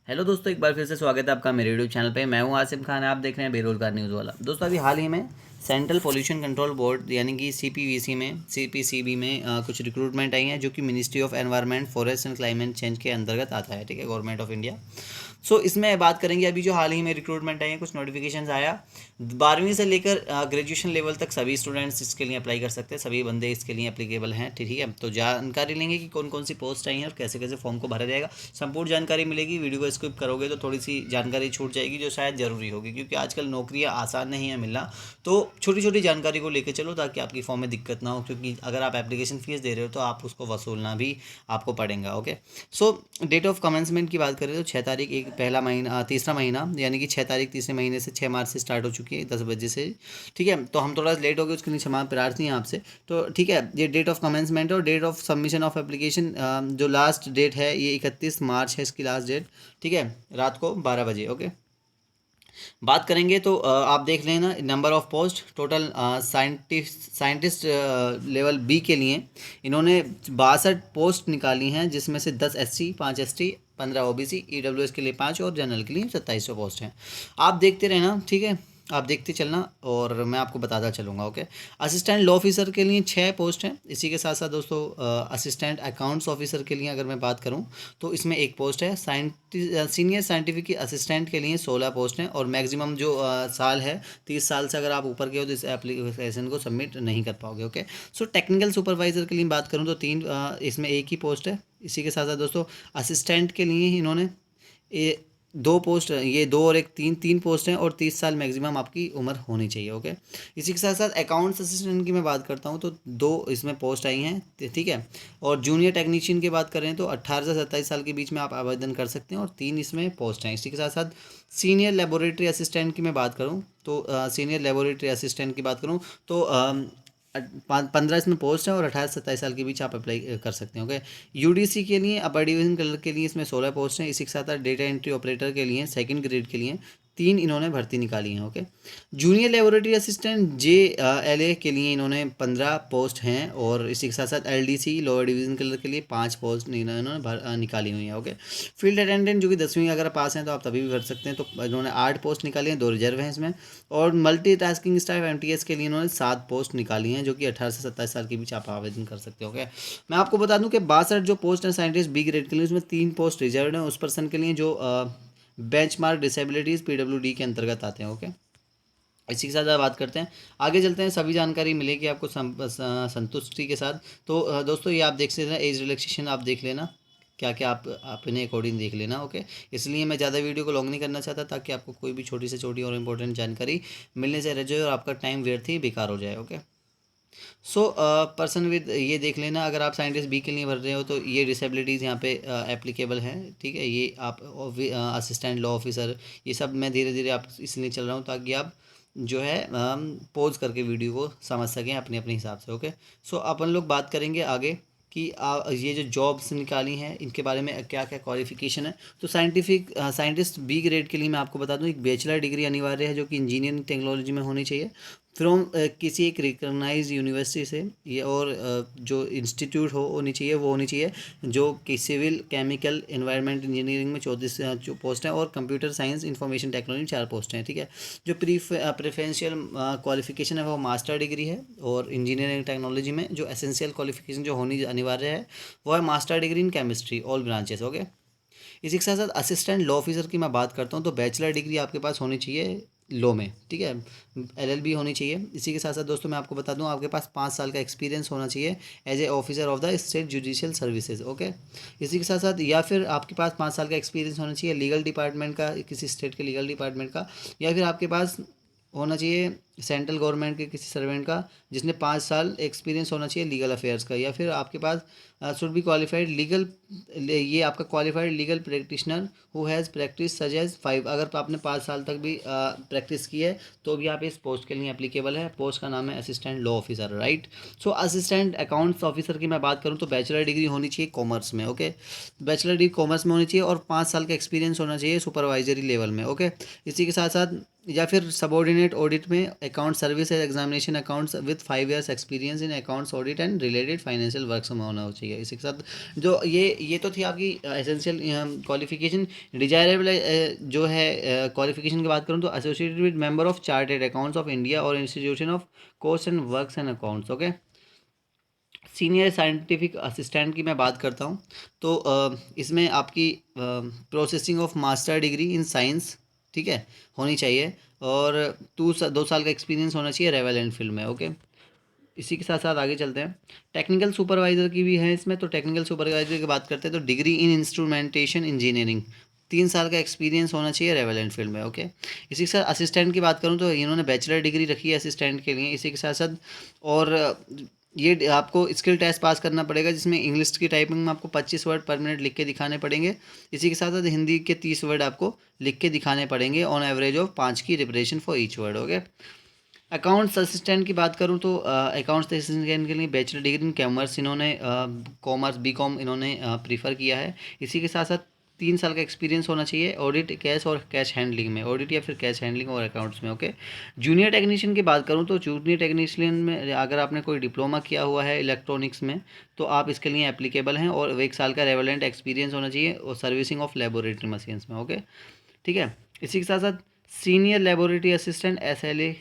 Hello दोस्तों, एक बार फिर से स्वागत है आपका मेरे यूट्यूब चैनल पे। मैं हूं आसिम खान, आप देख रहे हैं बेरोजगार न्यूज़ वाला। दोस्तों अभी हाल ही में सेंट्रल पोल्यूशन कंट्रोल बोर्ड यानी कि सीपीवीसी में सीपीसीबी में कुछ रिक्रूटमेंट आई हैं जो कि ministry of environment forest and climate change के अंतर्गत आता है। ठीक है, गवर्नमेंट ऑफ इंडिया। इसमें बात करेंगे अभी जो हाल ही में रिक्रूटमेंट आई है, कुछ नोटिफिकेशन आया। 12वीं से लेकर ग्रेजुएशन लेवल तक सभी स्टूडेंट्स इसके लिए अप्लाई कर सकते हैं, सभी बंदे इसके लिए एप्लीकेबल हैं। ठीक है, तो जानकारी लेंगे कि कौन कौन सी पोस्ट आई हैं और कैसे कैसे फॉर्म को भरा जाएगा। संपूर्ण जानकारी मिलेगी। वीडियो को स्किप करोगे तो थोड़ी सी जानकारी छूट जाएगी जो शायद ज़रूरी होगी, क्योंकि आजकल नौकरियां आसान नहीं है मिलना। तो छोटी छोटी जानकारी को लेकर चलो ताकि आपकी फॉर्म में दिक्कत ना हो, क्योंकि अगर आप एप्लीकेशन फीस दे रहे हो तो आप उसको वसूलना भी आपको पड़ेगा। ओके, डेट ऑफ कमेंसमेंट की बात करें तो 6 तारीख एक पहला महीना तीसरा महीना यानी कि 6 तारीख तीसरे महीने से 6 मार्च से स्टार्ट हो चुकी है 10 बजे से। ठीक है, तो हम थोड़ा लेट हो गए, उसके लिए क्षमा प्रार्थी हैं आपसे। तो ठीक है, ये डेट ऑफ कमेंसमेंट और date of submission of application जो लास्ट डेट है ये 31 मार्च है इसकी लास्ट डेट। ठीक है, रात को 12 बजे। ओके, बात करेंगे तो आप देख लेना number of post total scientist level B के लिए इन्होंने 62 पोस्ट निकाली हैं, जिसमें से 10 SC, 5 ST, 15 OBC, EWS के लिए 5 और जनरल के लिए 2700 पोस्ट हैं। आप देखते रहना, ठीक है, आप देखते चलना और मैं आपको बताता चलूँगा। ओके, असिस्टेंट लॉ ऑफिसर के लिए 6 पोस्ट हैं। इसी के साथ साथ दोस्तों असिस्टेंट अकाउंट्स ऑफिसर के लिए अगर मैं बात करूं तो इसमें एक पोस्ट है। सीनियर साइंटिफिक असिस्टेंट के लिए 16 पोस्ट हैं और मैक्सिमम जो साल है 30 साल से अगर आप ऊपर के हो तो इस एप्लीकेशन को सबमिट नहीं कर पाओगे। ओके, टेक्निकल सुपरवाइज़र के लिए बात करूँ तो 3 इसमें एक ही पोस्ट है। इसी के साथ साथ दोस्तों असिस्टेंट के लिए इन्होंने ये 2 पोस्ट, ये 2 और एक 3 पोस्ट हैं और 30 साल मैक्सिमम आपकी उम्र होनी चाहिए। ओके, इसी के साथ साथ अकाउंट्स असिस्टेंट की मैं बात करता हूँ तो 2 इसमें पोस्ट आई हैं। ठीक है, और जूनियर टेक्नीशियन की बात करें तो 18 से 27 साल के बीच में आप आवेदन कर सकते हैं और 3 इसमें पोस्ट हैं। इसी के साथ साथ सीनियर लेबोरेटरी असिस्टेंट की मैं बात करूँ तो सीनियर लेबोरेटरी असिस्टेंट की बात करूँ तो 15 इसमें पोस्ट है और 18 से 27 साल के बीच आप अप्लाई कर सकते हैं। ओके, यूडीसी के लिए अपर डिवीजन कलर के लिए इसमें 16 पोस्ट हैं। इसी के साथ साथ डेटा एंट्री ऑपरेटर के लिए 2nd ग्रेड के लिए 3 इन्होंने भर्ती निकाली है। Okay, junior laboratory assistant JLA के लिए इन्होंने 15 पोस्ट हैं और इसी के साथ साथ LDC लोअर डिवीजन कलर के लिए 5 पोस्ट इन्होंने निकाली हुई हैं। ओके, फील्ड अटेंडेंट जो कि 10वीं अगर पास हैं तो आप तभी भी भर सकते हैं, तो इन्होंने 8 पोस्ट निकाली हैं, 2 रिजर्व हैं इसमें। और मल्टीटास्किंग स्टाफ MTS के लिए इन्होंने 7 पोस्ट निकाली हैं, जो कि 18 से 27 साल के बीच आप आवेदन कर सकते हो। ओके, मैं आपको बता दूं कि 62 जो पोस्ट हैं साइंटिस्ट B ग्रेड के लिए, उसमें 3 पोस्ट रिजर्व हैं उस पर्सन के लिए जो बेंचमार्क डिसेबिलिटीज़ PWD के अंतर्गत आते हैं। ओके, इसी के साथ बात करते हैं, आगे चलते हैं, सभी जानकारी मिलेगी आपको संतुष्टि के साथ। तो दोस्तों ये आप देख सकते हैं, एज रिलैक्सेशन आप देख लेना, क्या क्या आप अपने अकॉर्डिंग देख लेना। ओके, इसलिए मैं ज़्यादा वीडियो को लॉन्ग नहीं करना चाहता ताकि आपको कोई भी छोटी से छोटी और इम्पोर्टेंट जानकारी मिलने से रह जाए और आपका टाइम व्यर्थ ही बेकार हो जाए। ओके, पर्सन विद ये देख लेना, अगर आप साइंटिस्ट B के लिए भर रहे हो तो ये डिसेबिलिटीज़ यहाँ पे एप्लीकेबल हैं। ठीक है, ये आप असिस्टेंट लॉ ऑफिसर ये सब मैं धीरे धीरे आप इसलिए चल रहा हूँ ताकि आप जो है पॉज करके वीडियो को समझ सकें अपने अपने हिसाब से। ओके, अपन लोग बात करेंगे आगे कि ये जो जॉब्स निकाली हैं इनके बारे में क्या क्या क्वालिफिकेशन है। तो साइंटिस्ट B ग्रेड के लिए मैं आपको बता दूं एक बैचलर डिग्री अनिवार्य है, जो कि इंजीनियरिंग टेक्नोलॉजी में होनी चाहिए फ्रॉम किसी एक रिकॉग्नाइज यूनिवर्सिटी से, ये और जो इंस्टीट्यूट होनी चाहिए वो होनी चाहिए जो कि सिविल केमिकल एनवायरनमेंट इंजीनियरिंग में 34 जो पोस्ट हैं और computer science information technology 4 post हैं। ठीक है, जो प्रेफरेंशियल क्वालिफिकेशन है वो मास्टर डिग्री है और इंजीनियरिंग टेक्नोलॉजी में जो एसेंशियल क्वालिफिकेशन जो होनी अनिवार्य है वो है master degree in chemistry all branches. Okay, इसी के साथ साथ असिस्टेंट लॉ ऑफिसर की मैं बात करता हूँ तो बैचलर डिग्री आपके पास होनी चाहिए लॉ में। ठीक है, LLB होनी चाहिए। इसी के साथ साथ दोस्तों मैं आपको बता दूं आपके पास 5 साल का एक्सपीरियंस होना चाहिए as a officer of the state judicial services. Okay, इसी के साथ साथ या फिर आपके पास 5 साल का एक्सपीरियंस होना चाहिए लीगल डिपार्टमेंट का, किसी स्टेट के लीगल डिपार्टमेंट का, या फिर आपके पास होना चाहिए सेंट्रल गवर्नमेंट के किसी सर्वेंट का जिसने 5 साल एक्सपीरियंस होना चाहिए लीगल अफेयर्स का, या फिर आपके पास शुड बी क्वालिफाइड लीगल, ये आपका qualified legal practitioner who has practice such as 5, अगर आपने 5 साल तक भी प्रैक्टिस की है तो भी आप इस पोस्ट के लिए एप्लीकेबल है। पोस्ट का नाम है assistant law officer. Right, assistant accounts officer की मैं बात करूँ तो बैचलर डिग्री होनी चाहिए कॉमर्स में। ओके, बैचलर डिग्री कॉमर्स में होनी चाहिए और 5 साल का एक्सपीरियंस होना चाहिए सुपरवाइजरी लेवल में। ओके, इसी के साथ साथ या फिर सबऑर्डिनेट ऑडिट में account service examination accounts with 5 years experience in accounts audit and related financial works में होना चाहिए। इसी के साथ जो ये तो थी आपकी एसेंशियल क्वालिफिकेशन। डिजायरेबल जो है क्वालिफिकेशन की बात करूँ तो associated with member of chartered accountants of India और इंस्टीट्यूशन ऑफ कोर्स and works and accounts. Okay, senior scientific assistant की मैं बात करता हूँ तो इसमें आपकी processing of master degree in science, ठीक है, होनी चाहिए और 2 साल का एक्सपीरियंस होना चाहिए रेवेलेंट फील्ड में। ओके, इसी के साथ साथ आगे चलते हैं। टेक्निकल सुपरवाइज़र की भी है इसमें, तो टेक्निकल सुपरवाइज़र की बात करते हैं तो डिग्री इन इंस्ट्रूमेंटेशन इंजीनियरिंग, 3 साल का एक्सपीरियंस होना चाहिए रेवेलेंट फील्ड में। ओके, इसी के साथ असिस्टेंट की बात करूँ तो इन्होंने बैचलर डिग्री रखी है असिस्टेंट के लिए। इसी के साथ साथ और ये आपको स्किल टेस्ट पास करना पड़ेगा जिसमें इंग्लिश की टाइपिंग में आपको 25 वर्ड पर मिनट लिख के दिखाने पड़ेंगे। इसी के साथ साथ हिंदी के 30 वर्ड आपको लिख के दिखाने पड़ेंगे ऑन एवरेज ऑफ 5 की repetition for each word. Okay, accounts assistant की बात करूँ तो अकाउंट्स असिस्टेंट के लिए बैचलर डिग्री इन कॉमर्स इन्होंने कॉमर्स बी.कॉम इन्होंने प्रीफर किया है। इसी के साथ साथ 3 साल का एक्सपीरियंस होना चाहिए ऑडिट कैश और कैश हैंडलिंग में, ऑडिट या फिर कैश हैंडलिंग और अकाउंट्स में। ओके, जूनियर टेक्नीशियन की बात करूँ तो जूनियर टेक्नीशियन में अगर आपने कोई डिप्लोमा किया हुआ है इलेक्ट्रॉनिक्स में तो आप इसके लिए एप्लीकेबल हैं और 1 साल का रेवेलेंट एक्सपीरियंस होना चाहिए और सर्विसिंग ऑफ लेबोरेटरी मशीन्स में। ओके, ठीक है। इसी के साथ साथ सीनियर लेबोरेटरी असिस्टेंट SLA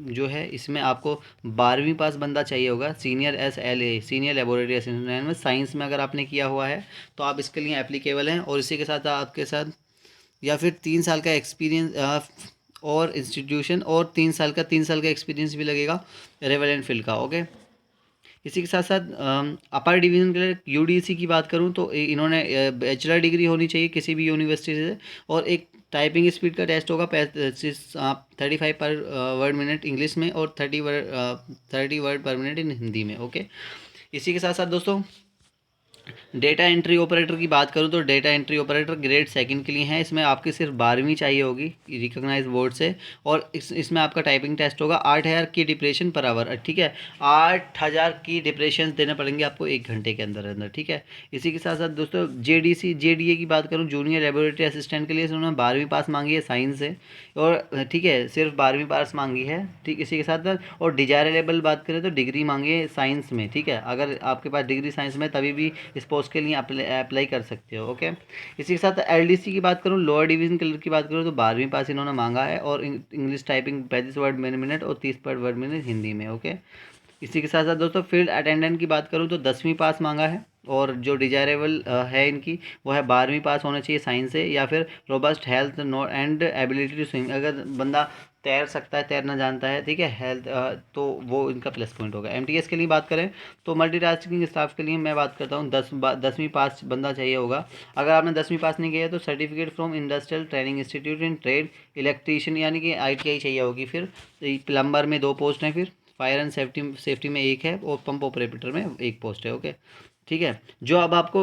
जो है इसमें आपको 12वीं पास बंदा चाहिए होगा। Senior SLA senior laboratory assistant में साइंस में अगर आपने किया हुआ है तो आप इसके लिए एप्लीकेबल हैं और इसी के साथ आपके साथ या फिर 3 साल का एक्सपीरियंस और इंस्टीट्यूशन और 3 साल का एक्सपीरियंस भी लगेगा रेवेलेंट फील्ड का। ओके, इसी के साथ साथ अपर डिवीज़न के लिए UDC की बात करूं तो इन्होंने बैचलर डिग्री होनी चाहिए किसी भी यूनिवर्सिटी से और एक टाइपिंग स्पीड का टेस्ट होगा 35 पर वर्ड मिनट इंग्लिश में और 30 वर्ड पर मिनट इन हिंदी में। ओके, इसी के साथ साथ दोस्तों डेटा एंट्री ऑपरेटर की बात करूँ तो डेटा एंट्री ऑपरेटर ग्रेड 2 के लिए है। इसमें आपकी सिर्फ 12वीं चाहिए होगी रिकॉग्नाइज बोर्ड से और इसमें आपका टाइपिंग टेस्ट होगा 8,000 की डिप्रेशन पर आवर, ठीक है, 8,000 की डिप्रेशन देने पड़ेंगे आपको 1 घंटे के अंदर अंदर, ठीक है। इसी के साथ साथ दोस्तों JDA की बात करूँ जूनियर लेबोरेटरी असिस्टेंट के लिए उन्होंने 12वीं पास मांगी है साइंस से और ठीक है सिर्फ 12वीं पास मांगी है, ठीक। इसी के साथ साथ और डिजायरेबल बात करें तो डिग्री मांगी है साइंस में, ठीक है, अगर आपके पास डिग्री साइंस में तभी भी इस पोस्ट के लिए अप्लाई कर सकते हो। ओके, इसी के साथ LDC की बात करूँ लोअर डिवीजन कलर की बात करूँ तो 12वीं पास इन्होंने मांगा है और इंग्लिश टाइपिंग 35 वर्ड मिनट और 30 वर्ड मिनट हिंदी में। ओके, इसी के साथ साथ दोस्तों फील्ड अटेंडेंट की बात करूँ तो 10वीं पास मांगा है और जो डिजायरेबल है इनकी वो है 12वीं पास होना चाहिए साइंस से या फिर robust health no and ability to swim, अगर बंदा तैर सकता है तैरना जानता है, ठीक है, हेल्थ तो वो इनका प्लस पॉइंट होगा। MTS के लिए बात करें तो मल्टीटास्किंग स्टाफ के लिए मैं बात करता हूँ 10वीं पास बंदा चाहिए होगा। अगर आपने 10वीं पास नहीं किया है तो certificate from industrial training institute in trade electrician यानी कि ITI चाहिए होगी। फिर प्लम्बर में 2 पोस्ट हैं, फिर फायर एंड सेफ्टी में 1 है और पंप ऑपरेटर में 1 पोस्ट है। ओके, ठीक है। जो अब आपको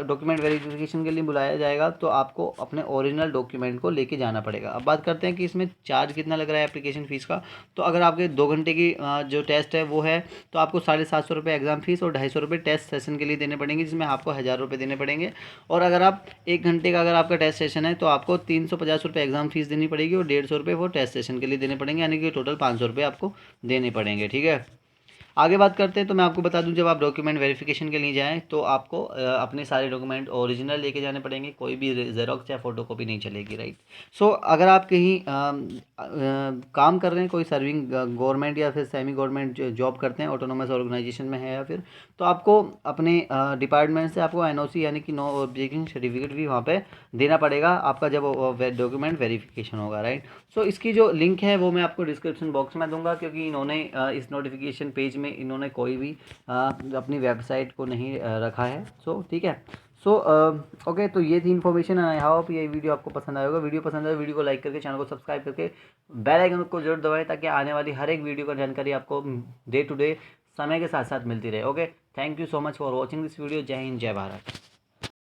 डॉक्यूमेंट वेरिफिकेशन के लिए बुलाया जाएगा तो आपको अपने ओरिजिनल डॉक्यूमेंट को लेके जाना पड़ेगा। अब बात करते हैं कि इसमें चार्ज कितना लग रहा है एप्लीकेशन फ़ीस का। तो अगर आपके 2 घंटे की जो टेस्ट है वो है तो आपको 750 रुपये एग्ज़ाम फीस और 250 रुपये टेस्ट सेशन के लिए देने पड़ेंगे जिसमें आपको 1000 रुपये देने पड़ेंगे। और अगर आप 1 घंटे का अगर आपका टेस्ट सेशन है तो आपको 350 रुपये एग्ज़ाम फीस देनी पड़ेगी और 150 रुपये वो टेस्ट सेशन के लिए देने पड़ेंगे, यानी कि टोटल 500 रुपये आपको देने पड़ेंगे, ठीक है। आगे बात करते हैं तो मैं आपको बता दूं जब आप डॉक्यूमेंट वेरिफिकेशन के लिए जाएं तो आपको अपने सारे डॉक्यूमेंट ओरिजिनल लेके जाने पड़ेंगे, कोई भी जेरोक्स या फोटोकॉपी नहीं चलेगी, राइट। सो अगर आप कहीं काम कर रहे हैं कोई सर्विंग गवर्नमेंट या फिर सेमी गवर्नमेंट जॉब करते हैं ऑटोनोमस ऑर्गेनाइजेशन में है या फिर, तो आपको अपने डिपार्टमेंट से आपको NOC यानी कि नो ऑब्जेक्शन सर्टिफिकेट भी वहाँ पे देना पड़ेगा आपका जब डॉक्यूमेंट वेरिफिकेशन होगा, राइट। सो इसकी जो लिंक है वो मैं आपको डिस्क्रिप्शन बॉक्स में दूंगा क्योंकि इन्होंने इस नोटिफिकेशन पेज में इन्होंने कोई भी अपनी वेबसाइट को नहीं रखा है। सो ठीक है। सो ओके, तो ये थी इन्फॉर्मेशन। आई होप ये वीडियो आपको पसंद आएगा। वीडियो पसंद आए वीडियो को लाइक करके चैनल को सब्सक्राइब करके बेल आइकन को जरूर दबाएं ताकि आने वाली हर एक वीडियो का जानकारी आपको डे टू डे समय के साथ साथ मिलती रहे। Okay, thank you so much for watching this video. जय हिंद, जय भारत।